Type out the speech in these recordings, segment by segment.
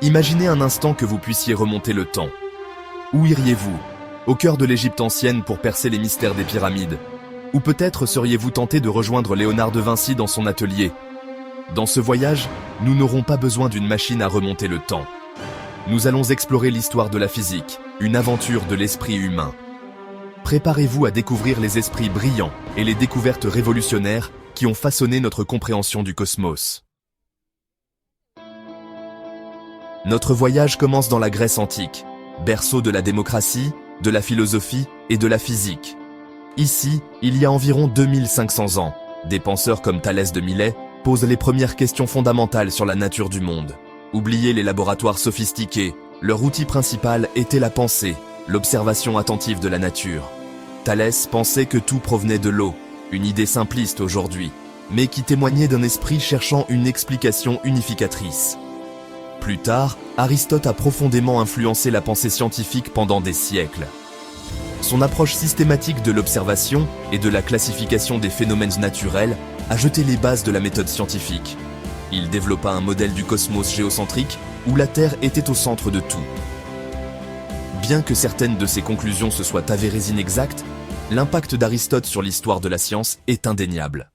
Imaginez un instant que vous puissiez remonter le temps. Où iriez-vous? Au cœur de l'Égypte ancienne pour percer les mystères des pyramides? Ou peut-être seriez-vous tenté de rejoindre Léonard de Vinci dans son atelier? Dans ce voyage, nous n'aurons pas besoin d'une machine à remonter le temps. Nous allons explorer l'histoire de la physique, une aventure de l'esprit humain. Préparez-vous à découvrir les esprits brillants et les découvertes révolutionnaires qui ont façonné notre compréhension du cosmos. Notre voyage commence dans la Grèce antique, berceau de la démocratie, de la philosophie et de la physique. Ici, il y a environ 2500 ans, des penseurs comme Thalès de Milet posent les premières questions fondamentales sur la nature du monde. Oubliez les laboratoires sophistiqués, leur outil principal était la pensée, l'observation attentive de la nature. Thalès pensait que tout provenait de l'eau, une idée simpliste aujourd'hui, mais qui témoignait d'un esprit cherchant une explication unificatrice. Plus tard, Aristote a profondément influencé la pensée scientifique pendant des siècles. Son approche systématique de l'observation et de la classification des phénomènes naturels a jeté les bases de la méthode scientifique. Il développa un modèle du cosmos géocentrique où la Terre était au centre de tout. Bien que certaines de ses conclusions se soient avérées inexactes, l'impact d'Aristote sur l'histoire de la science est indéniable.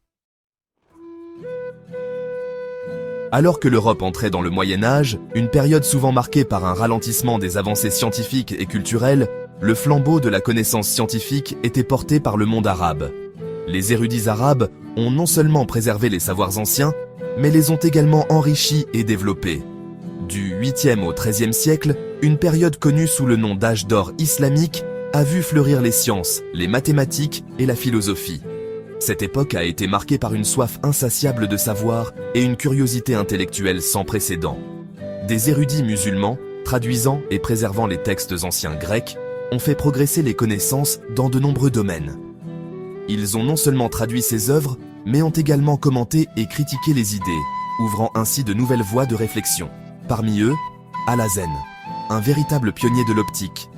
Alors que l'Europe entrait dans le Moyen-Âge, une période souvent marquée par un ralentissement des avancées scientifiques et culturelles, le flambeau de la connaissance scientifique était porté par le monde arabe. Les érudits arabes ont non seulement préservé les savoirs anciens, mais les ont également enrichis et développés. Du 8e au 13e siècle, une période connue sous le nom d'âge d'or islamique a vu fleurir les sciences, les mathématiques et la philosophie. Cette époque a été marquée par une soif insatiable de savoir et une curiosité intellectuelle sans précédent. Des érudits musulmans, traduisant et préservant les textes anciens grecs, ont fait progresser les connaissances dans de nombreux domaines. Ils ont non seulement traduit ces œuvres, mais ont également commenté et critiqué les idées, ouvrant ainsi de nouvelles voies de réflexion. Parmi eux, Alhazen, un véritable pionnier de l'optique.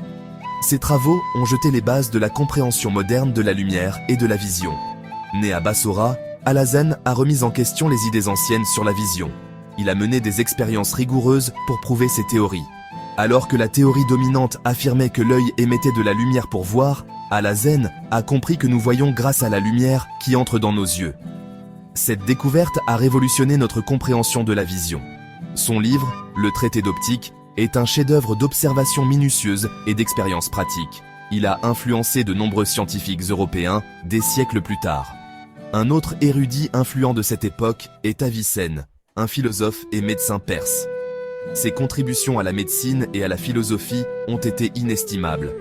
Ses travaux ont jeté les bases de la compréhension moderne de la lumière et de la vision. Né à Bassora, Alhazen a remis en question les idées anciennes sur la vision. Il a mené des expériences rigoureuses pour prouver ses théories. Alors que la théorie dominante affirmait que l'œil émettait de la lumière pour voir, Alhazen a compris que nous voyons grâce à la lumière qui entre dans nos yeux. Cette découverte a révolutionné notre compréhension de la vision. Son livre, Le traité d'optique, est un chef-d'œuvre d'observation minutieuse et d'expérience pratique. Il a influencé de nombreux scientifiques européens des siècles plus tard. Un autre érudit influent de cette époque est Avicenne, un philosophe et médecin perse. Ses contributions à la médecine et à la philosophie ont été inestimables.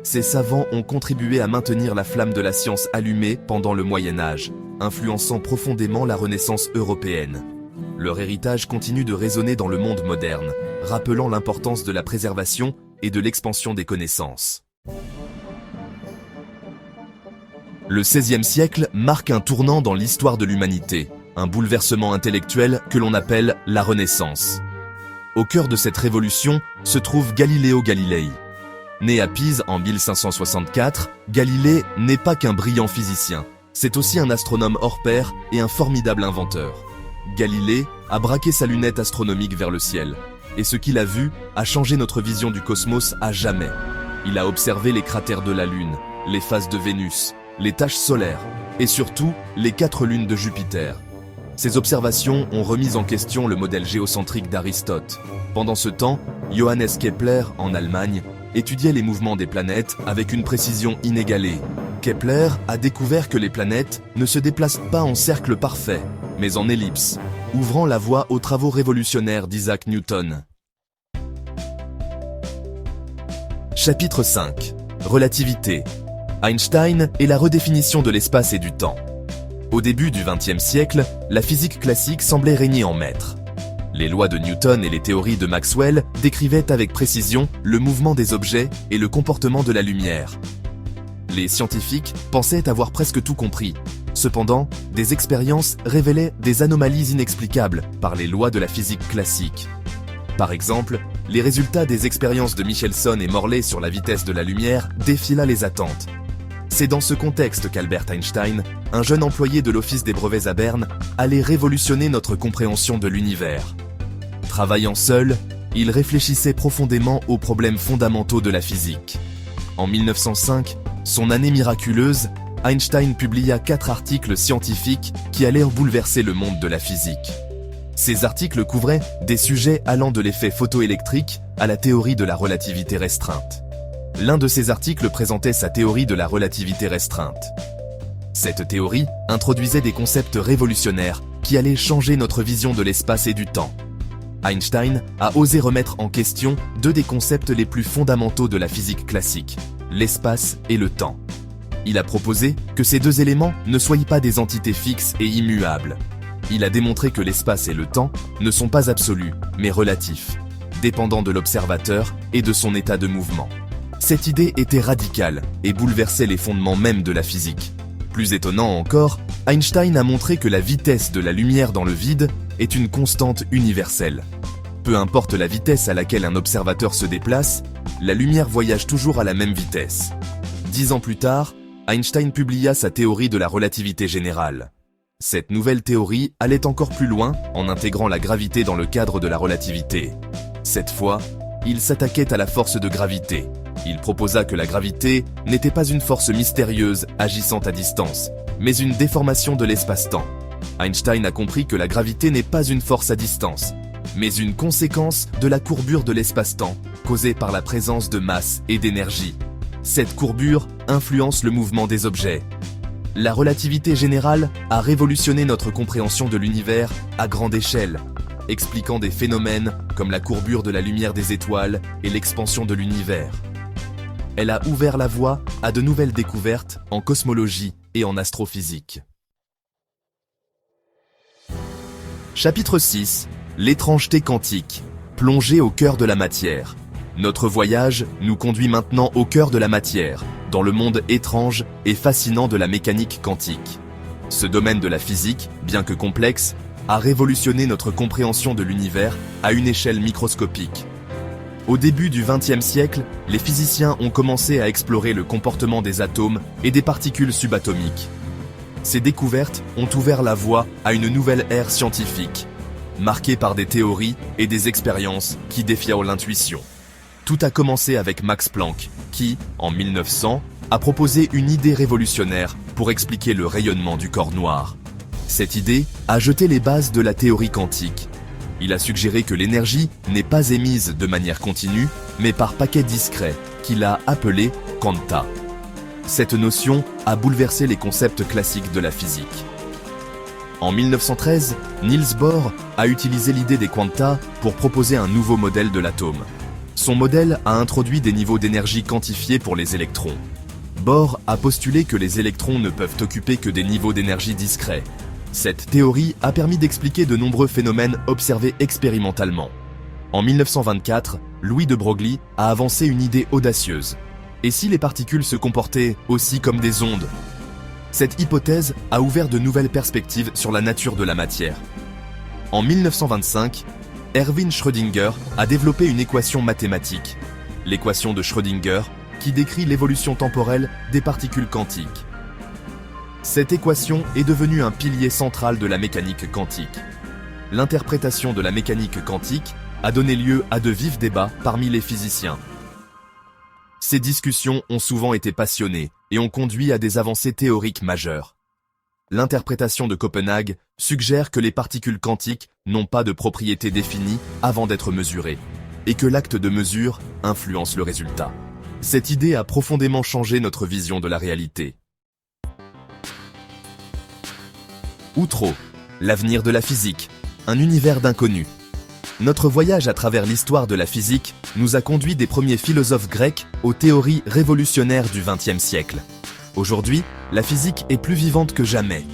Ces savants ont contribué à maintenir la flamme de la science allumée pendant le Moyen-Âge, influençant profondément la Renaissance européenne. Leur héritage continue de résonner dans le monde moderne, rappelant l'importance de la préservation et de l'expansion des connaissances. Le XVIe siècle marque un tournant dans l'histoire de l'humanité, un bouleversement intellectuel que l'on appelle la Renaissance. Au cœur de cette révolution se trouve Galileo Galilei. Né à Pise en 1564, Galilée n'est pas qu'un brillant physicien, c'est aussi un astronome hors pair et un formidable inventeur. Galilée a braqué sa lunette astronomique vers le ciel, et ce qu'il a vu a changé notre vision du cosmos à jamais. Il a observé les cratères de la Lune, les phases de Vénus, les taches solaires, et surtout les 4 lunes de Jupiter. Ces observations ont remis en question le modèle géocentrique d'Aristote. Pendant ce temps, Johannes Kepler, en Allemagne, étudiait les mouvements des planètes avec une précision inégalée. Kepler a découvert que les planètes ne se déplacent pas en cercle parfait, mais en ellipse, ouvrant la voie aux travaux révolutionnaires d'Isaac Newton. Chapitre 5. Relativité. Einstein et la redéfinition de l'espace et du temps. Au début du XXe siècle, la physique classique semblait régner en maître. Les lois de Newton et les théories de Maxwell décrivaient avec précision le mouvement des objets et le comportement de la lumière. Les scientifiques pensaient avoir presque tout compris. Cependant, des expériences révélaient des anomalies inexplicables par les lois de la physique classique. Par exemple, les résultats des expériences de Michelson et Morley sur la vitesse de la lumière défilaient les attentes. C'est dans ce contexte qu'Albert Einstein, un jeune employé de l'Office des brevets à Berne, allait révolutionner notre compréhension de l'univers. Travaillant seul, il réfléchissait profondément aux problèmes fondamentaux de la physique. En 1905, son année miraculeuse, Einstein publia 4 articles scientifiques qui allèrent bouleverser le monde de la physique. Ces articles couvraient des sujets allant de l'effet photoélectrique à la théorie de la relativité restreinte. L'un de ces articles présentait sa théorie de la relativité restreinte. Cette théorie introduisait des concepts révolutionnaires qui allaient changer notre vision de l'espace et du temps. Einstein a osé remettre en question 2 des concepts les plus fondamentaux de la physique classique, l'espace et le temps. Il a proposé que ces 2 éléments ne soient pas des entités fixes et immuables. Il a démontré que l'espace et le temps ne sont pas absolus, mais relatifs, dépendant de l'observateur et de son état de mouvement. Cette idée était radicale et bouleversait les fondements même de la physique. Plus étonnant encore, Einstein a montré que la vitesse de la lumière dans le vide est une constante universelle. Peu importe la vitesse à laquelle un observateur se déplace, la lumière voyage toujours à la même vitesse. 10 ans plus tard, Einstein publia sa théorie de la relativité générale. Cette nouvelle théorie allait encore plus loin en intégrant la gravité dans le cadre de la relativité. Cette fois, il s'attaquait à la force de gravité. Il proposa que la gravité n'était pas une force mystérieuse agissant à distance, mais une déformation de l'espace-temps. Einstein a compris que la gravité n'est pas une force à distance, mais une conséquence de la courbure de l'espace-temps, causée par la présence de masse et d'énergie. Cette courbure influence le mouvement des objets. La relativité générale a révolutionné notre compréhension de l'univers à grande échelle, expliquant des phénomènes comme la courbure de la lumière des étoiles et l'expansion de l'univers. Elle a ouvert la voie à de nouvelles découvertes en cosmologie et en astrophysique. Chapitre 6. L'étrangeté quantique, plongée au cœur de la matière. Notre voyage nous conduit maintenant au cœur de la matière, dans le monde étrange et fascinant de la mécanique quantique. Ce domaine de la physique, bien que complexe, a révolutionné notre compréhension de l'univers à une échelle microscopique. Au début du XXe siècle, les physiciens ont commencé à explorer le comportement des atomes et des particules subatomiques. Ces découvertes ont ouvert la voie à une nouvelle ère scientifique, marquée par des théories et des expériences qui défiaient l'intuition. Tout a commencé avec Max Planck, qui, en 1900, a proposé une idée révolutionnaire pour expliquer le rayonnement du corps noir. Cette idée a jeté les bases de la théorie quantique. Il a suggéré que l'énergie n'est pas émise de manière continue, mais par paquets discrets, qu'il a appelés quanta. Cette notion a bouleversé les concepts classiques de la physique. En 1913, Niels Bohr a utilisé l'idée des quantas pour proposer un nouveau modèle de l'atome. Son modèle a introduit des niveaux d'énergie quantifiés pour les électrons. Bohr a postulé que les électrons ne peuvent occuper que des niveaux d'énergie discrets. Cette théorie a permis d'expliquer de nombreux phénomènes observés expérimentalement. En 1924, Louis de Broglie a avancé une idée audacieuse. Et si les particules se comportaient aussi comme des ondes ? Cette hypothèse a ouvert de nouvelles perspectives sur la nature de la matière. En 1925, Erwin Schrödinger a développé une équation mathématique, l'équation de Schrödinger, qui décrit l'évolution temporelle des particules quantiques. Cette équation est devenue un pilier central de la mécanique quantique. L'interprétation de la mécanique quantique a donné lieu à de vifs débats parmi les physiciens. Ces discussions ont souvent été passionnées et ont conduit à des avancées théoriques majeures. L'interprétation de Copenhague suggère que les particules quantiques n'ont pas de propriétés définies avant d'être mesurées, et que l'acte de mesure influence le résultat. Cette idée a profondément changé notre vision de la réalité. Outreau, l'avenir de la physique, un univers d'inconnus. Notre voyage à travers l'histoire de la physique nous a conduit des premiers philosophes grecs aux théories révolutionnaires du XXe siècle. Aujourd'hui, la physique est plus vivante que jamais.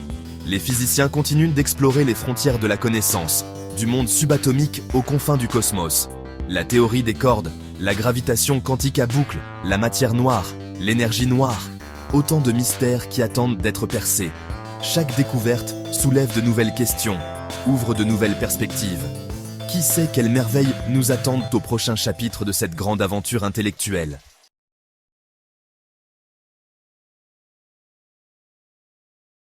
Les physiciens continuent d'explorer les frontières de la connaissance, du monde subatomique aux confins du cosmos. La théorie des cordes, la gravitation quantique à boucle, la matière noire, l'énergie noire, autant de mystères qui attendent d'être percés. Chaque découverte soulève de nouvelles questions, ouvre de nouvelles perspectives. Qui sait quelles merveilles nous attendent au prochain chapitre de cette grande aventure intellectuelle ?